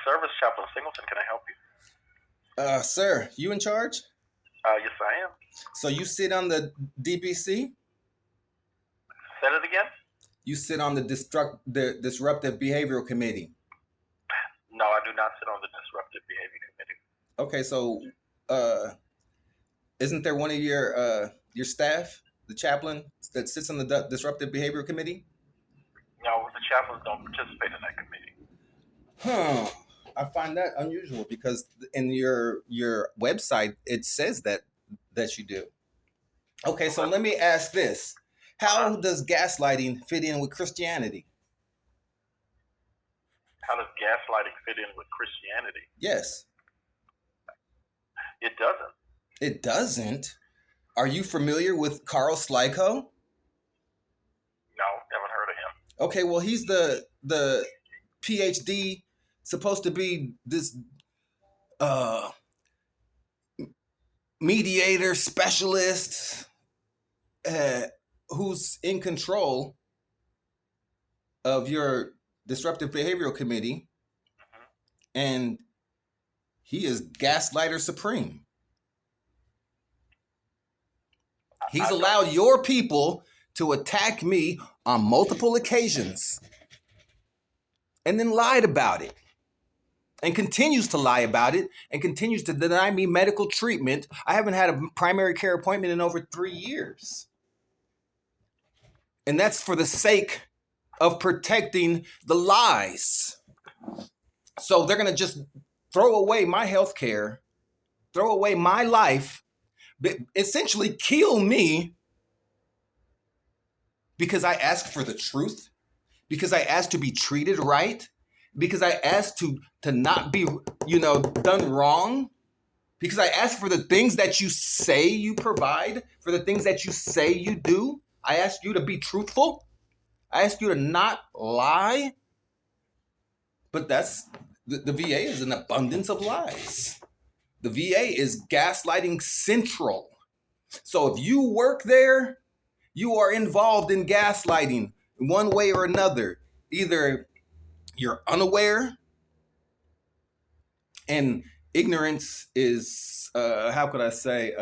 service, Chaplain Singleton. Can I help you? Sir, you in charge? Yes, I am. So you sit on the DBC? Say it again? You sit on the Disruptive Behavioral Committee. No, I do not sit on the Disruptive Behavior Committee. Okay, so isn't there one of your staff, the chaplain, that sits on the Disruptive Behavioral Committee? No, the chaplains don't participate in that committee. I find that unusual because in your website it says that you do. Okay, so let me ask this. How does gaslighting fit in with Christianity? How does gaslighting fit in with Christianity? Yes. It doesn't. It doesn't? Are you familiar with Carl Slyko? No, never heard of him. Okay, well, he's the PhD, supposed to be this mediator specialist who's in control of your Disruptive Behavioral Committee, and he is gaslighter supreme. He's allowed your people to attack me on multiple occasions and then lied about it and continues to lie about it and continues to deny me medical treatment. I haven't had a primary care appointment in over 3 years. And that's for the sake of protecting the lies. So they're going to just throw away my health care, throw away my life, essentially kill me because I asked for the truth, because I asked to be treated right, because I asked to not be, done wrong, because I asked for the things that you say you provide, for the things that you say you do. I asked you to be truthful. I asked you to not lie. But that's, the VA is an abundance of lies. The VA is gaslighting central. So if you work there, you are involved in gaslighting one way or another. Either you're unaware, and ignorance is, how could I say,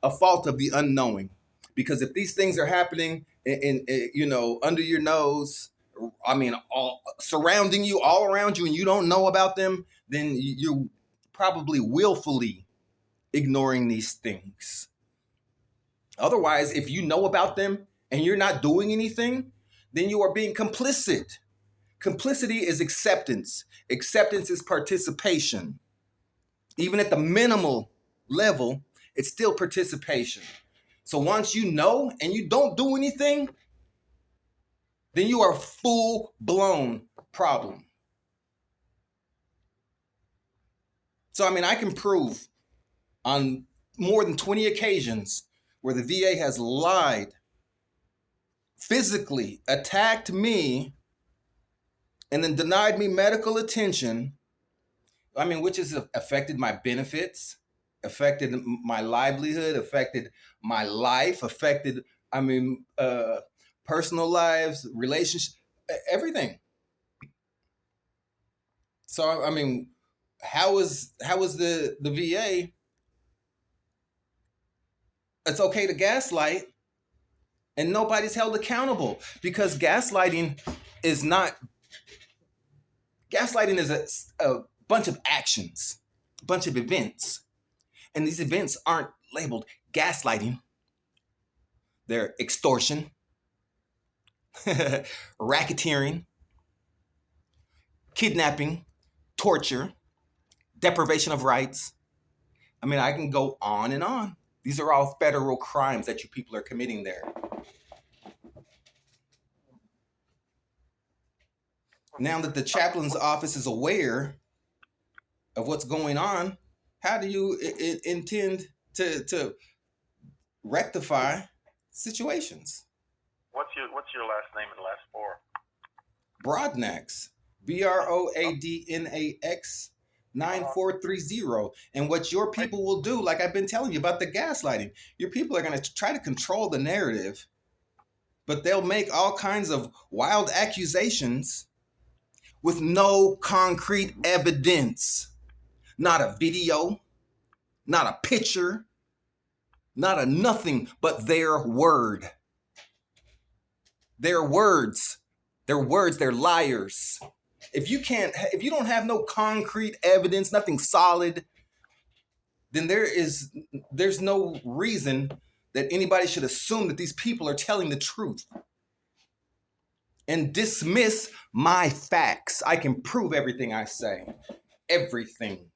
a fault of the unknowing. Because if these things are happening in under your nose, all surrounding you, all around you, and you don't know about them, then you're probably willfully ignoring these things. Otherwise, if you know about them and you're not doing anything, then you are being complicit. Complicity is acceptance. Acceptance is participation. Even at the minimal level, it's still participation. So once you know and you don't do anything, then you are a full-blown problem. So, I can prove on more than 20 occasions where the VA has lied, physically attacked me, and then denied me medical attention, which has affected my benefits, affected my livelihood, affected my life, affected, personal lives, relationships, everything. So, how is the VA? It's okay to gaslight and nobody's held accountable, because gaslighting is a bunch of actions, a bunch of events. And these events aren't labeled gaslighting. They're extortion, racketeering, kidnapping, torture, deprivation of rights. I can go on and on. These are all federal crimes that you people are committing there. Now that the chaplain's office is aware of what's going on, how do you intend to rectify situations? What's your last name and last four? Broadnax. BROADNAX 9430. And what your people will do, like I've been telling you about the gaslighting, your people are going to try to control the narrative, but they'll make all kinds of wild accusations with no concrete evidence. Not a video, not a picture, not a nothing, but their word. Their words. Their words, they're liars. If you don't have no concrete evidence, nothing solid, then there's no reason that anybody should assume that these people are telling the truth and dismiss my facts. I can prove everything I say. Everything.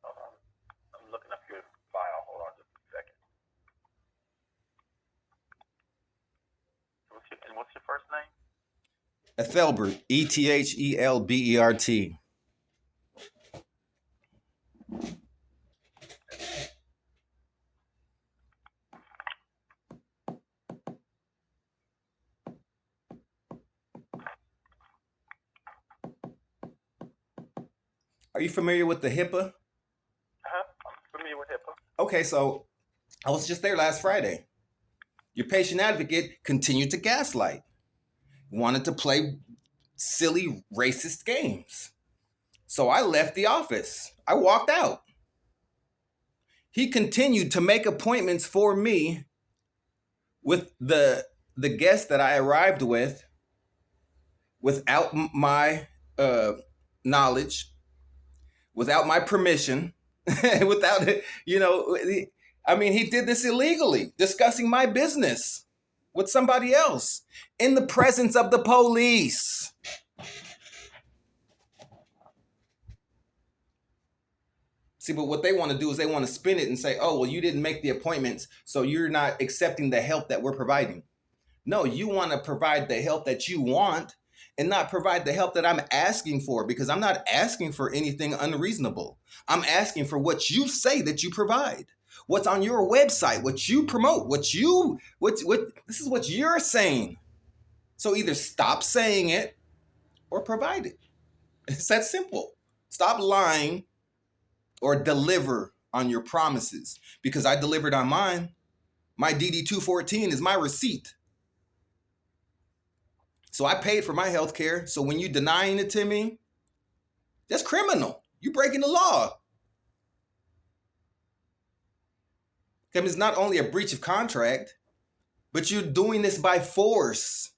Hold on. I'm looking up your file. Hold on just a second. What's your first name? Ethelbert, Ethelbert. Are you familiar with the HIPAA? I'm familiar with HIPAA. Okay, so I was just there last Friday. Your patient advocate continued to gaslight, wanted to play silly racist games. So I left the office. I walked out. He continued to make appointments for me with the guest that I arrived with without my knowledge, without my permission, without, I mean, he did this illegally, discussing my business with somebody else in the presence of the police. See, but what they want to do is they want to spin it and say, oh, well, you didn't make the appointments, so you're not accepting the help that we're providing. No, you want to provide the help that you want and not provide the help that I'm asking for, because I'm not asking for anything unreasonable. I'm asking for what you say that you provide, what's on your website, what you promote, this is what you're saying. So either stop saying it or provide it. It's that simple. Stop lying or deliver on your promises, because I delivered on mine. My DD-214 is my receipt. So I paid for my health care. So when you denying it to me, that's criminal. You're breaking the law. It's not only a breach of contract, but you're doing this by force.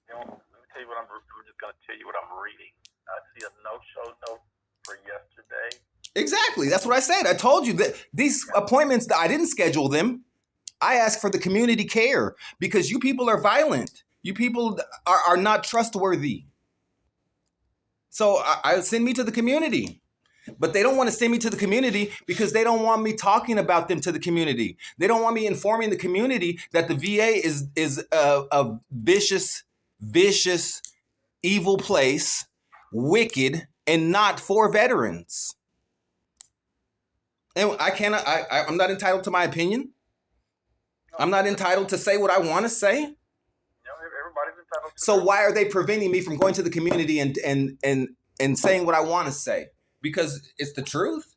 Let me tell you what I'm just going to tell you what I'm reading. I see a no-show note for yesterday. Exactly. That's what I said. I told you that these appointments, I didn't schedule them. I asked for the community care because you people are violent. You people are not trustworthy. So I send me to the community. But they don't want to send me to the community because they don't want me talking about them to the community. They don't want me informing the community that the VA is a vicious, evil place, wicked, and not for veterans. And I'm not entitled to my opinion. I'm not entitled to say what I want to say. Everybody's entitled to. So why are they preventing me from going to the community and saying what I want to say? Because it's the truth.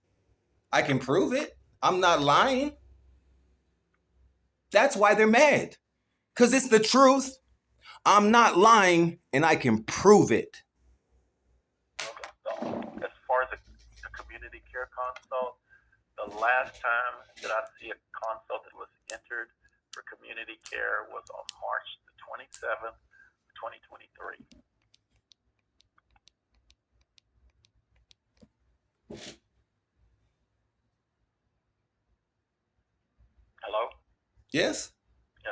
I can prove it. I'm not lying. That's why they're mad. Because it's the truth. I'm not lying, and I can prove it. Okay. So as far as the community care consult, the last time that I see a consult that was entered for community care was on March the 27th, 2023. Hello? Yes? Yeah,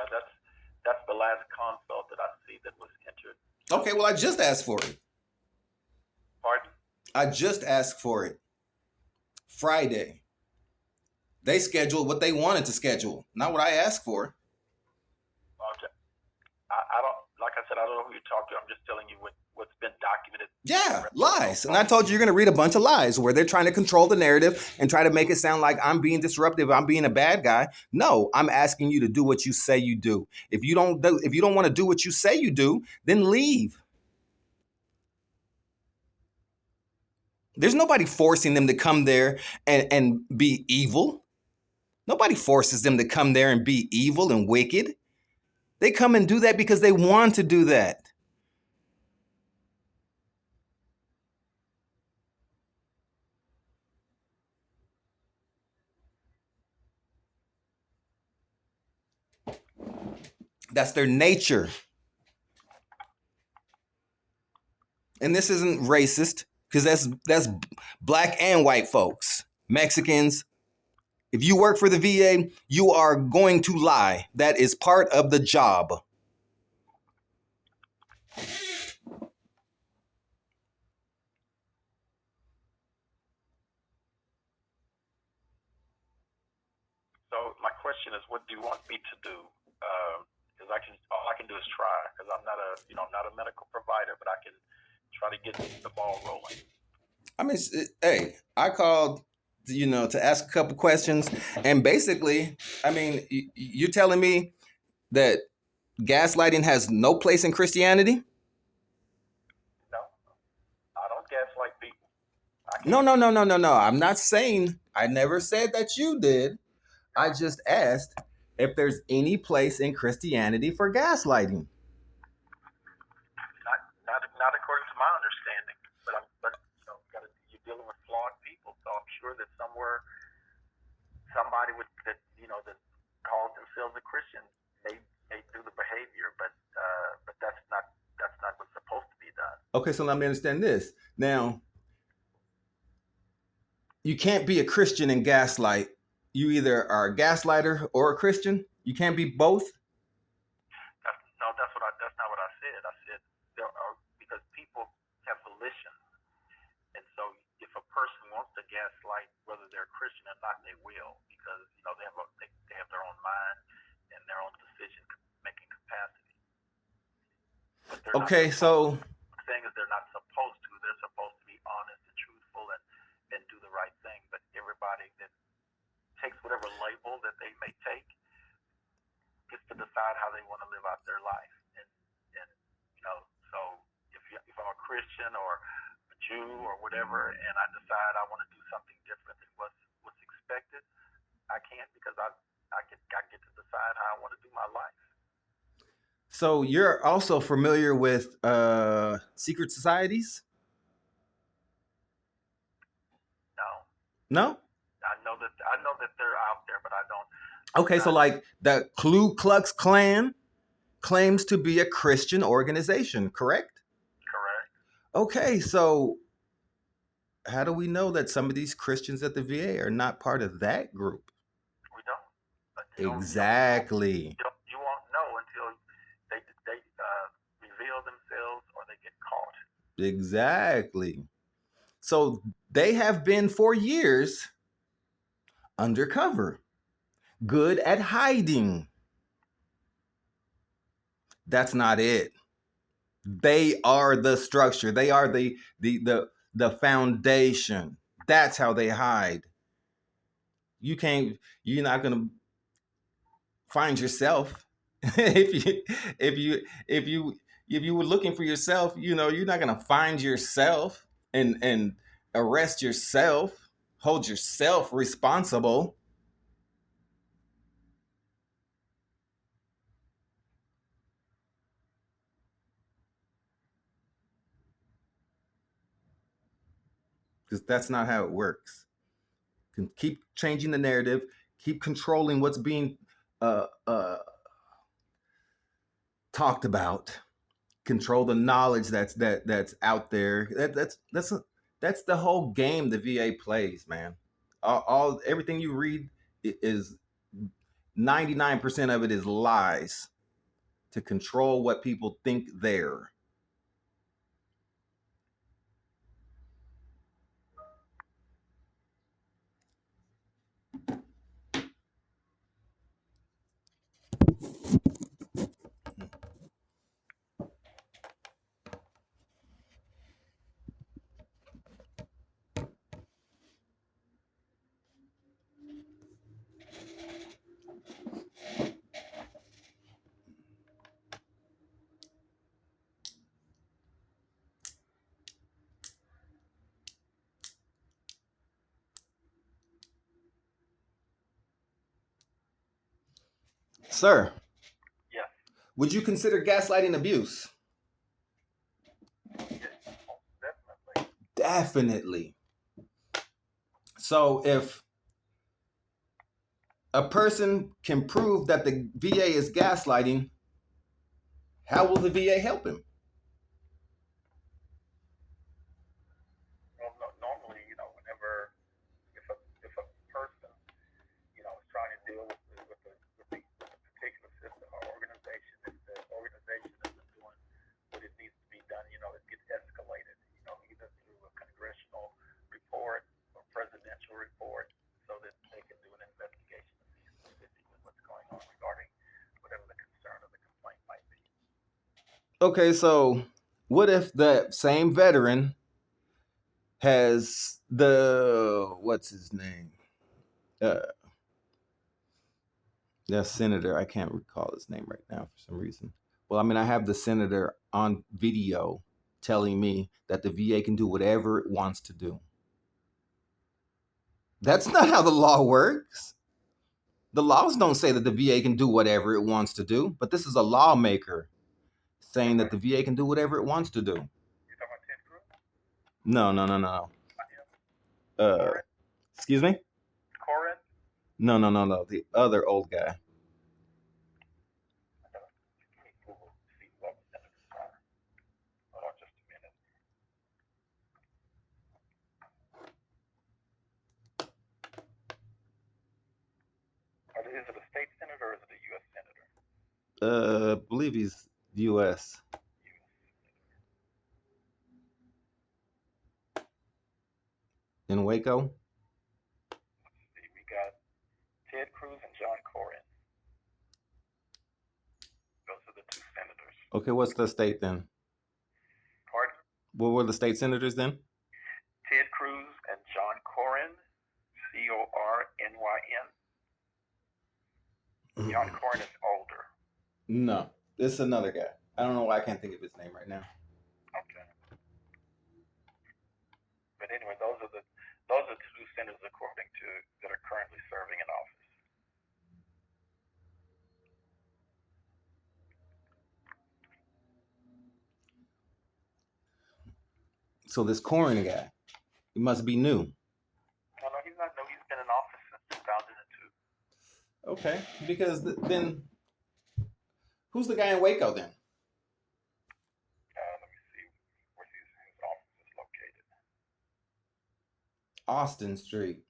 that's the last consult that I see that was entered. Okay, well, I just asked for it. Pardon? I just asked for it. Friday. They scheduled what they wanted to schedule, not what I asked for. Okay. I don't, like I said, I don't know who you talked to. I'm just telling you what's been documented. Yeah, lies. And I told you you're going to read a bunch of lies where they're trying to control the narrative and try to make it sound like I'm being disruptive, I'm being a bad guy. No, I'm asking you to do what you say you do. If you don't want to do what you say you do, then leave. There's nobody forcing them to come there and be evil. Nobody forces them to come there and be evil and wicked. They come and do that because they want to do that. That's their nature. And this isn't racist, because that's black and white folks, Mexicans. If you work for the VA, you are going to lie. That is part of the job. So my question is, what do you want me to do? Because all I can do is try. Because I'm not a medical provider, but I can try to get the ball rolling. I mean, hey, I called, to ask a couple questions, and basically, I mean, you're telling me that gaslighting has no place in Christianity? No, I don't gaslight people. No. I'm not saying, I never said that you did. I just asked if there's any place in Christianity for gaslighting. Not according to my understanding. But you're dealing with flawed people, so I'm sure that somewhere somebody that calls themselves a Christian may do the behavior, but that's not what's supposed to be done. Okay, so let me understand this. Now, you can't be a Christian and gaslight. You either are a gaslighter or a Christian. You can't be both. That's not what I said. I said there are, because people have volition, and so if a person wants to gaslight, whether they're a Christian or not, they will, because they have their own mind and their own decision making capacity. Okay, so the thing is, they're not supposed to. They're supposed to be honest and truthful and do the right thing. But everybody that takes whatever label that they may take gets to decide how they want to live out their life. And so if I'm a Christian or a Jew or whatever, and I decide I want to do something different than what's expected, I can't, because I get to decide how I want to do my life. So you're also familiar with secret societies? No? I know that they're out there, but I don't. Okay, so like the Ku Klux Klan claims to be a Christian organization, correct? Correct. Okay, so how do we know that some of these Christians at the VA are not part of that group? We don't. Exactly. You won't know until they reveal themselves or they get caught. Exactly. So they have been for years undercover, good at hiding. That's not it. They are the structure. They are the foundation. That's how they hide. You're not gonna find yourself if you were looking for yourself, you're not gonna find yourself and arrest yourself, hold yourself responsible. Because that's not how it works. Keep changing the narrative, keep controlling what's being talked about, control the knowledge that's out there. That's the whole game the VA plays, man. Everything you read is 99% of it is lies to control what people think they're. Sir, Yes. would you consider gaslighting abuse? Yes. Most definitely. Definitely. So if a person can prove that the VA is gaslighting, how will the VA help him? Well, normally, whenever if a person, is trying to deal with the particular system or organization, if the organization isn't doing what it needs to be done, it gets escalated, either through a congressional report or presidential report, so that they can do an investigation to see specifically what's going on regarding whatever the concern or the complaint might be. Okay, so what if that same veteran has what's his name? That senator, I can't recall his name right now for some reason. Well, I mean, I have the senator on video telling me that the VA can do whatever it wants to do. That's not how the law works. The laws don't say that the VA can do whatever it wants to do, but this is a lawmaker saying that the VA can do whatever it wants to do. You talking about Ted Cruz? No. Corinth? Excuse me? Corinth? No. The other old guy. Let me Google to see what senators are. Hold on just a minute. Is it a state senator or is it a U.S. senator? I believe he's U.S. In Waco. Let's see. We got Ted Cruz and John Corinth. Those are the two senators. Okay, what's the state then? Pardon? What were the state senators then? Ted Cruz and John Cornyn, Cornyn. John Cornyn is older. No, this is another guy. I don't know why I can't think of his name right now. Okay. But anyway, those are two senators according to that are currently serving in office. So this Corrin guy, he must be new. No, he's not new. He's been in office since 2002. Okay, because then who's the guy in Waco then? Let me see where his office is located. Austin Street.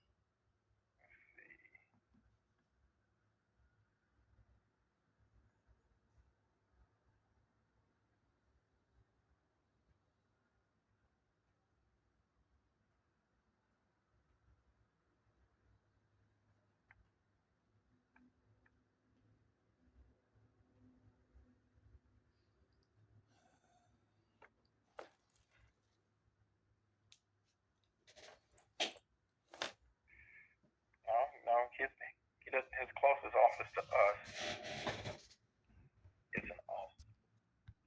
No, his closest office to us